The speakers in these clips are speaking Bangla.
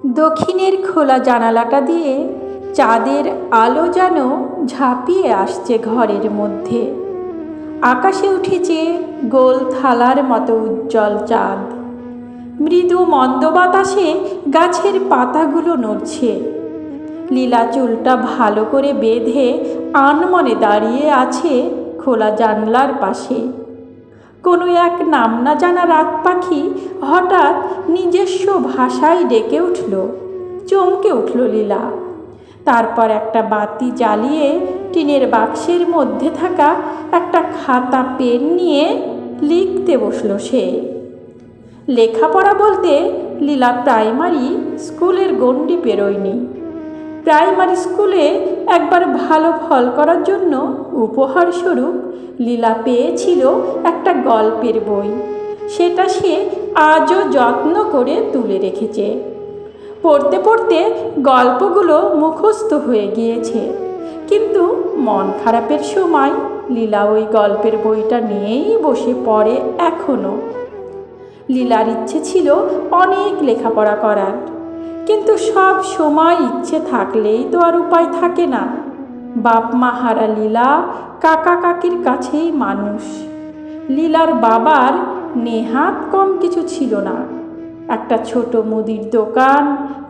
দক্ষিণের খোলা জানালাটা দিয়ে চাঁদের আলো যেন ঝাঁপিয়ে আসছে ঘরের মধ্যে। আকাশে উঠেছে গোল থালার মতো উজ্জ্বল চাঁদ। মৃদু মন্দ বাতাসে গাছের পাতাগুলো নড়ছে। লীলা চুলটা ভালো করে বেঁধে আনমনে দাঁড়িয়ে আছে খোলা জানলার পাশে। কোনো এক নাম না জানা রাত পাখি হঠাৎ নিজস্ব ভাষায় ডেকে উঠল। চমকে উঠল লীলা। তারপর একটা বাতি জ্বালিয়ে টিনের বাক্সের মধ্যে থাকা একটা খাতা পেন নিয়ে লিখতে বসল সে। লেখাপড়া বলতে লীলা প্রাইমারি স্কুলের গণ্ডি পেরোয়নি। প্রাইমারি স্কুলে একবার ভালো ফল করার জন্য উপহারস্বরূপ লীলা পেয়েছিল একটা গল্পের বই। সেটা সে আজও যত্ন করে তুলে রেখেছে। পড়তে পড়তে গল্পগুলো মুখস্থ হয়ে গিয়েছে, কিন্তু মন খারাপের সময় লীলা ওই গল্পের বইটা নিয়েই বসে পড়ে এখনও। লীলার ইচ্ছে ছিল অনেক লেখাপড়া করার, কিন্তু সব সময় ইচ্ছে থাকলেই তো আর উপায় থাকে না। বাপ মা হারা লীলা কাকা কাকির কাছেই মানুষ। লীলার বাবার নেহাত কম কিছু ছিল না। একটা ছোট মুদির দোকান,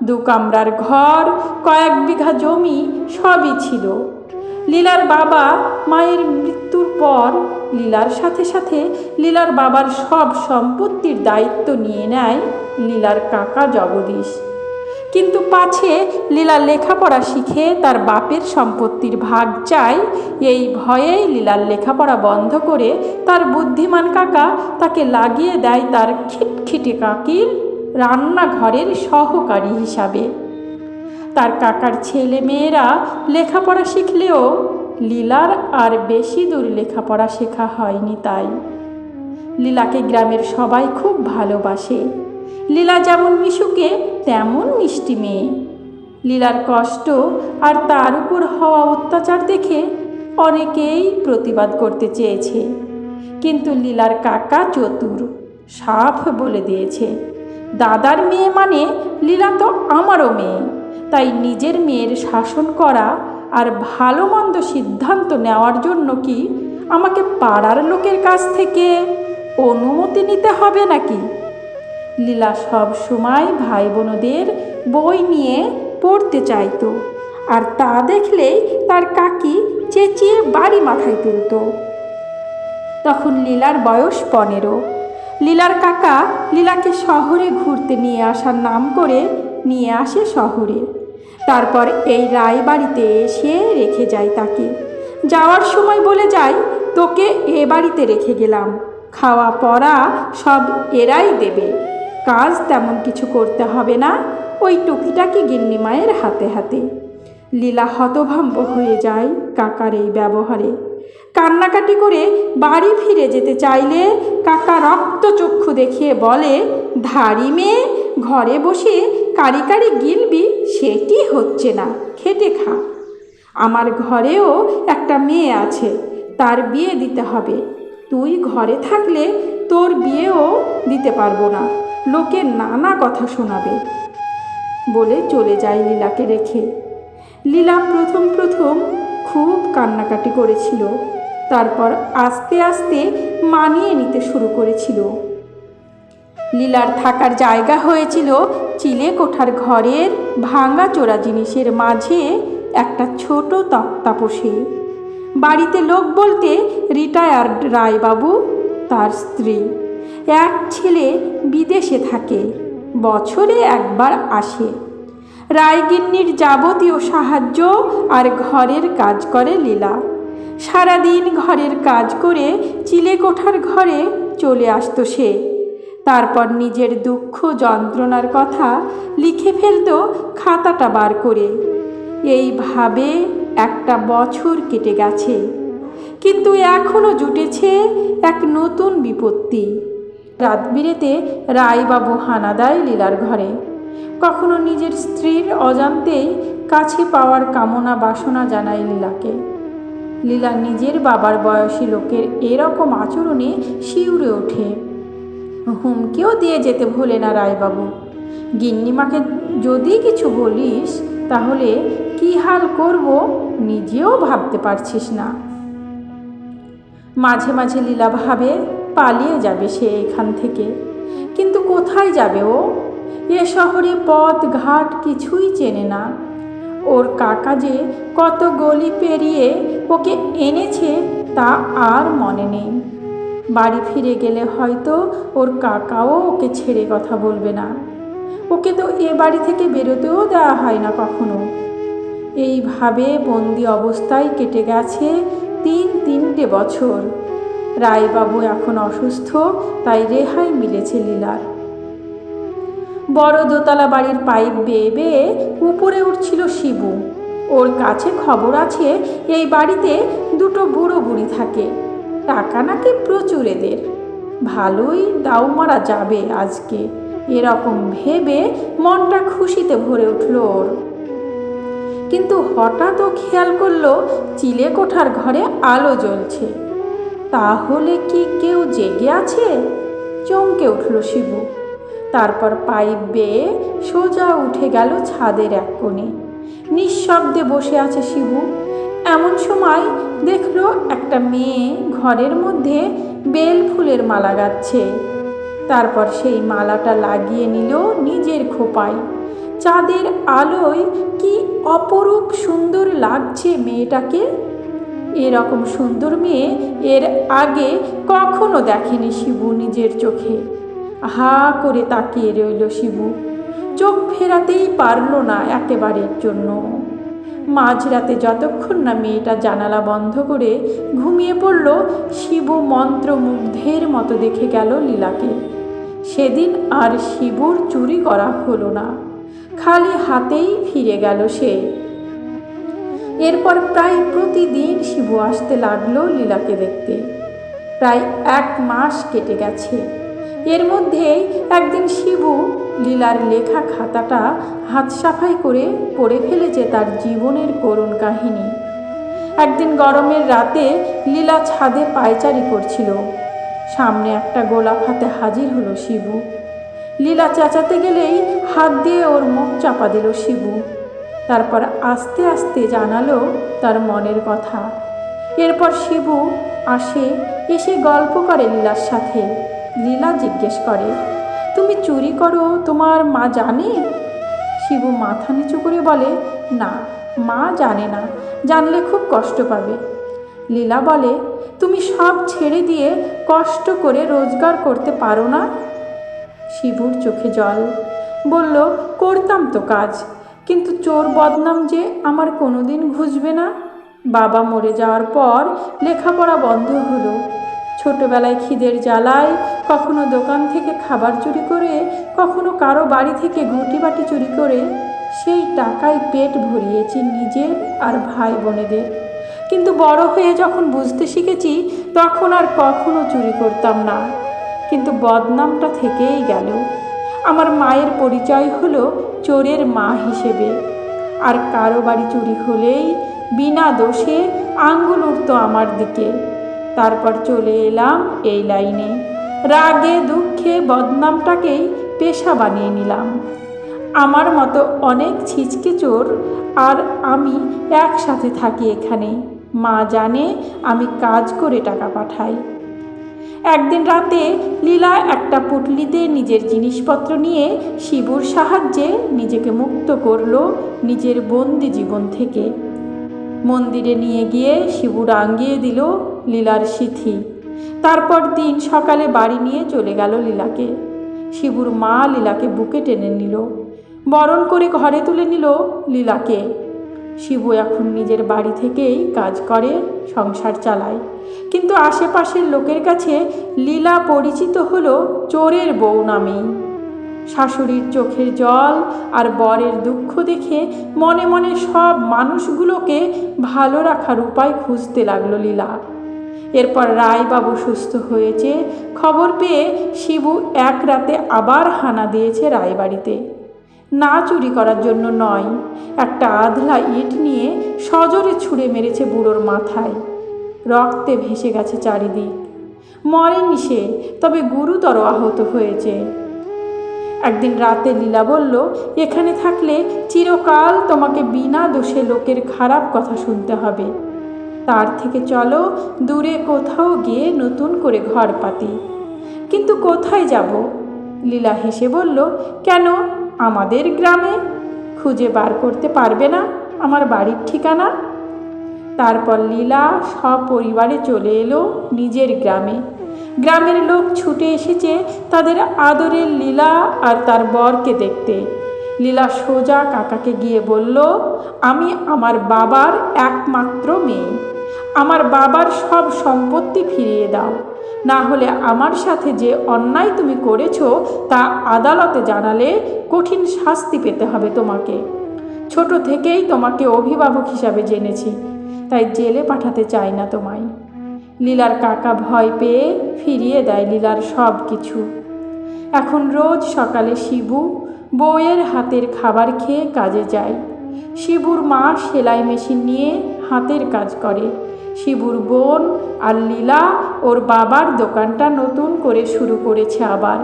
2 কামরার ঘর, কয়েক বিঘা জমি সবই ছিল। লীলার বাবা মায়ের মৃত্যুর পর লীলার সাথে সাথে লীলার বাবার সব সম্পত্তির দায়িত্ব নিয়ে নেয় লীলার কাকা জগদীশ। কিন্তু পাছে লীলা লেখাপড়া শিখে তার বাপের সম্পত্তির ভাগ চায়, এই ভয়েই লীলার লেখাপড়া বন্ধ করে তার বুদ্ধিমান কাকা তাকে লাগিয়ে দেয় তার খিটখিটে কাকির রান্নাঘরের সহকারী হিসাবে। তার কাকার ছেলে মেয়েরা লেখাপড়া শিখলেও লীলার আর বেশি দূর লেখাপড়া শেখা হয়নি। তাই লীলাকে গ্রামের সবাই খুব ভালোবাসে। লীলা যেমন মিশুকে তেমন মিষ্টি মেয়ে। লীলার কষ্ট আর তার উপর হওয়া অত্যাচার দেখে অনেকেই প্রতিবাদ করতে চেয়েছে, কিন্তু লীলার কাকা চতুর, সাফ বলে দিয়েছে, দাদার মেয়ে মানে লীলা তো আমারও মেয়ে। তাই নিজের মেয়ের শাসন করা আর ভালো মন্দ সিদ্ধান্ত নেওয়ার জন্য কি আমাকে পাড়ার লোকের কাছ থেকে অনুমতি নিতে হবে নাকি? লীলা সব সময় ভাই বোনদের বই নিয়ে পড়তে চাইতো, আর তা দেখলেই তার কাকি চেঁচিয়ে বাড়ি মাথায় তুলত। তখন লীলার বয়স 15। লীলার কাকা লীলাকে শহরে ঘুরতে নিয়ে আসার নাম করে নিয়ে আসে শহরে। তারপর এই রায়বাড়িতে এসে রেখে যায় তাকে। যাওয়ার সময় বলে যায়, তোকে এ বাড়িতে রেখে গেলাম, খাওয়া পড়া সব এরাই দেবে, কাজ তেমন কিছু করতে হবে না, ওই টুকিটাকি গিন্নিমায়ের হাতে হাতে। লীলা হতভম্ব হয়ে যায় কাকার এই ব্যবহারে। কান্নাকাটি করে বাড়ি ফিরে যেতে চাইলে কাকা রক্তচক্ষু দেখিয়ে বলে, ধাড়ি মেয়ে, ঘরে বসে কারি কারি গিলবি সেটি হচ্ছে না, খেটে খা। আমার ঘরেও একটা মেয়ে আছে, তার বিয়ে দিতে হবে। তুই ঘরে থাকলে তোর বিয়েও দিতে পারবো না, লোকে নানা কথা শোনাবে বলে চলে যায় লীলাকে রেখে। লীলা প্রথম প্রথম খুব কান্নাকাটি করেছিল, তারপর আস্তে আস্তে মানিয়ে নিতে শুরু করেছিল। লীলার থাকার জায়গা হয়েছিল চিলে কোঠার ঘরের ভাঙা চোরা জিনিসের মাঝে একটা ছোট তক্তাপোষে। বাড়িতে লোক বলতে রিটায়ার্ড রায়বাবু, তার স্ত্রী, এক ছেলে বিদেশে থাকে, বছরে একবার আসে। রায়গিন্নির যাবতীয় সাহায্য আর ঘরের কাজ করে লীলা। সারাদিন ঘরের কাজ করে চিলে কোঠার ঘরে চলে আসতো সে। তারপর নিজের দুঃখ যন্ত্রণার কথা লিখে ফেলতো খাতাটা বার করে। এইভাবে একটা বছর কেটে গেছে, কিন্তু এখনও জুটেছে এক নতুন বিপত্তি। রাত বিরেতে রায়বাবু হানা দেয় লীলার ঘরে। কখনো নিজের স্ত্রীর অজান্তেই কাছে পাওয়ার কামনা বাসনা জানায় লীলাকে। লীলা নিজের বাবার বয়সী লোকের এরকম আচরণে শিউরে ওঠে। হুমকিও দিয়ে যেতে ভোলে না রায়বাবু, গিন্নিমাকে যদি কিছু বলিস তাহলে কি হাল করব নিজেও ভাবতে পারছিস না। মাঝে মাঝে লীলা ভাবে পালিয়ে যাবে সে এখান থেকে, কিন্তু কোথায় যাবে ও? এ শহরে পথ ঘাট কিছুই চেনে না। ওর কাকা যে কত গলি পেরিয়ে ওকে এনেছে তা আর মনে নেই। বাড়ি ফিরে গেলে হয়তো ওর কাকাও ওকে ছেড়ে কথা বলবে না। ওকে তো এ বাড়ি থেকে বেরোতেও দেওয়া হয় না কখনো। এইভাবে বন্দি অবস্থায় কেটে গেছে 3 বছর। রায়বাবু এখন অসুস্থ, তাই রেহাই মিলেছে লীলার। বড় দোতলা বাড়ির পাইপ বেয়ে বেয়ে উপরে উঠছিল শিবু। ওর কাছে খবর আছে এই বাড়িতে 2 বুড়ো বুড়ি থাকে, টাকা নাকি প্রচুর এদের। ভালোই দাও মারা যাবে আজকে, এরকম ভেবে মনটা খুশিতে ভরে উঠল ওর। কিন্তু হঠাৎ ও খেয়াল করলো চিলে কোঠার ঘরে আলো জ্বলছে। তাহলে কি কেউ জেগে আছে? চমকে উঠল শিবু। তারপর পাইপ বেয়ে সোজা উঠে গেল ছাদের এক কোণে। নিঃশব্দে বসে আছে শিবু। এমন সময় দেখলো একটা মেয়ে ঘরের মধ্যে বেল ফুলের মালা গাচ্ছে। তারপর সেই মালাটা লাগিয়ে নিল নিজের খোপায়। চাঁদের আলোয় কি অপরূপ সুন্দর লাগছে মেয়েটাকে। এরকম সুন্দর মেয়ে এর আগে কখনো দেখেনি শিবু নিজের চোখে। হা করে তাকিয়ে রইল শিবু, চোখ ফেরাতেই পারল না একেবারের জন্য। মাঝরাতে যতক্ষণ না মেয়েটা জানালা বন্ধ করে ঘুমিয়ে পড়ল, শিবু মন্ত্রমুগ্ধের মতো দেখে গেল লীলাকে। সেদিন আর শিবুর চুরি করা হলো না, খালি হাতেই ফিরে গেল সে। এরপর প্রায় প্রতিদিন শিবু আসতে লাগলো লীলাকে দেখতে। প্রায় 1 মাস কেটে গেছে। এর মধ্যেই একদিন শিবু লীলার লেখা খাতাটা হাত সাফাই করে পড়ে ফেলেছে তার জীবনের করুণ কাহিনী। একদিন গরমের রাতে লীলা ছাদে পায়চারি করছিল। সামনে একটা গোলাপ হাতে হাজির হলো শিবু। লীলা চেঁচাতে গেলেই হাত দিয়ে ওর মুখ চাপা দিল শিবু। তারপর আস্তে আস্তে জানালো তার মনের কথা। এরপর শিবু এসে গল্প করে লীলার সাথে। লীলা জিজ্ঞেস করে, তুমি চুরি করো তোমার মা জানে? শিবু মাথা নিচু করে বলে, না, মা জানে না, জানলে খুব কষ্ট পাবে। লীলা বলে, তুমি সব ছেড়ে দিয়ে কষ্ট করে রোজগার করতে পারো না? শিবুর চোখে জল। বলল, করতাম তো কাজ, কিন্তু চোর বদনাম যে আমার কোনোদিন ঘুচবে না। বাবা মরে যাওয়ার পর লেখাপড়া বন্ধ হলো। ছোটবেলায় খিদের জ্বালায় কখনো দোকান থেকে খাবার চুরি করে, কখনো কারো বাড়ি থেকে ঘটি বাটি চুরি করে সেই টাকায় পেট ভরিয়েছি নিজের আর ভাই বোনেদের। কিন্তু বড় হয়ে যখন বুঝতে শিখেছি তখন আর কখনো চুরি করতাম না। কিন্তু বদনামটা থেকেই গেল। আমার মায়ের পরিচয় হলো চোরের মা হিসেবে। আর কারো বাড়ি চুরি হলেই বিনা দোষে আঙ্গুল উঠত আমার দিকে। তারপর চলে এলাম এই লাইনে। রাগে দুঃখে বদনামটাকেই পেশা বানিয়ে নিলাম। আমার মতো অনেক ছিচকে চোর আর আমি একসাথে থাকি এখানে। মা জানে আমি কাজ করে টাকা পাঠাই। একদিন রাতে লীলা একটা পুটলিতে নিজের জিনিসপত্র নিয়ে শিবুর সাহায্যে নিজেকে মুক্ত করল নিজের বন্দি জীবন থেকে। মন্দিরে নিয়ে গিয়ে শিবু রাঙিয়ে দিল লীলার সিথি। তারপর দিন সকালে বাড়ি নিয়ে চলে গেল লীলাকে। শিবুর মা লীলাকে বুকে টেনে নিল, বরণ করে ঘরে তুলে নিল লীলাকে। শিবু এখন নিজের বাড়ি থেকেই কাজ করে, সংসার চালায়। কিন্তু আশেপাশের লোকের কাছে লীলা পরিচিত হলো চোরের বউ নামেই। শাশুড়ির চোখের জল আর বরের দুঃখ দেখে মনে মনে সব মানুষগুলোকে ভালো রাখার উপায় খুঁজতে লাগলো লীলা। এরপর রায়বাবু সুস্থ হয়েছে খবর পেয়ে শিবু এক রাতে আবার হানা দিয়েছে রায়বাড়িতে। না চুরি করার জন্য নয়, একটা আধলা ইট নিয়ে সজোরে ছুঁড়ে মেরেছে বুড়োর মাথায়। রক্তে ভেসে গেছে চারিদিক। মরেনি সে, তবে গুরুতর আহত হয়েছে। একদিন রাতে লীলা বলল, এখানে থাকলে চিরকাল তোমাকে বিনা দোষে লোকের খারাপ কথা শুনতে হবে। তার থেকে চলো দূরে কোথাও গিয়ে নতুন করে ঘর পাতি। কিন্তু কোথায় যাব? লীলা হেসে বলল, কেন, আমাদের গ্রামে। খুঁজে বার করতে পারবে না আমার বাড়ির ঠিকানা? তারপর লীলা সপরিবারে চলে এলো নিজের গ্রামে। গ্রামের লোক ছুটে এসেছে তাদের আদরের লীলা আর তার বরকে দেখতে। লীলা সোজা কাকাকে গিয়ে বলল, আমি আমার বাবার একমাত্র মেয়ে, আমার বাবার সব সম্পত্তি ফিরিয়ে দাও, না হলে আমার সাথে যে অন্যায় তুমি করেছো তা আদালতে জানালে কঠিন শাস্তি পেতে হবে তোমাকে। ছোট থেকেই তোমাকে অভিভাবক হিসাবে জেনেছি, তাই জেলে পাঠাতে চাই না তোমায়। লীলার কাকা ভয় পেয়ে ফিরিয়ে দেয় লীলার সব কিছু। এখন রোজ সকালে শিবু বউয়ের হাতের খাবার খেয়ে কাজে যায়। শিবুর মা সেলাই মেশিন নিয়ে হাতের কাজ করে। শিবুর বোন আর লীলা ওর বাবার দোকানটা নতুন করে শুরু করেছে আবার।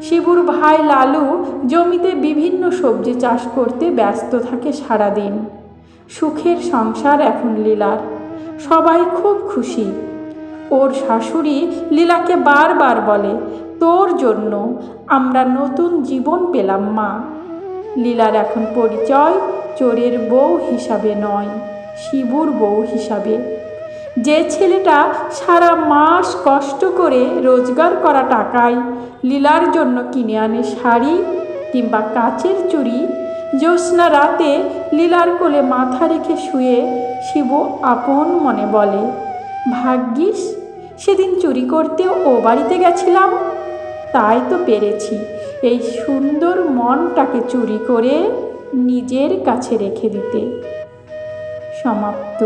শিবুর ভাই লালু জমিতে বিভিন্ন সবজি চাষ করতে ব্যস্ত থাকে সারাদিন। সুখের সংসার এখন লীলার, সবাই খুব খুশি। ওর শাশুড়ি লীলাকে বারবার বলে, তোর জন্য আমরা নতুন জীবন পেলাম মা। লীলার এখন পরিচয় চোরের বউ হিসাবে নয়, শিবুর বউ হিসাবে। যে ছেলেটা সারা মাস কষ্ট করে রোজগার করা টাকায় লীলার জন্য কিনে আনে শাড়ি কিংবা কাচের চুড়ি, জ্যোৎস্না রাতে লীলার কোলে মাথা রেখে শুয়ে শিবু আপন মনে বলে, ভাগ্যিস সেদিন চুরি করতে ও বাড়িতে গেছিলাম, তাই তো পেরেছি এই সুন্দর মনটাকে চুরি করে নিজের কাছে রেখে দিতে। সমাপ্ত।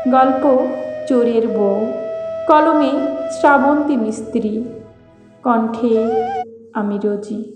গল্প চোরের বউ। কলমে শ্রাবন্তী মিস্ত্রি। কণ্ঠে আমি রোজি।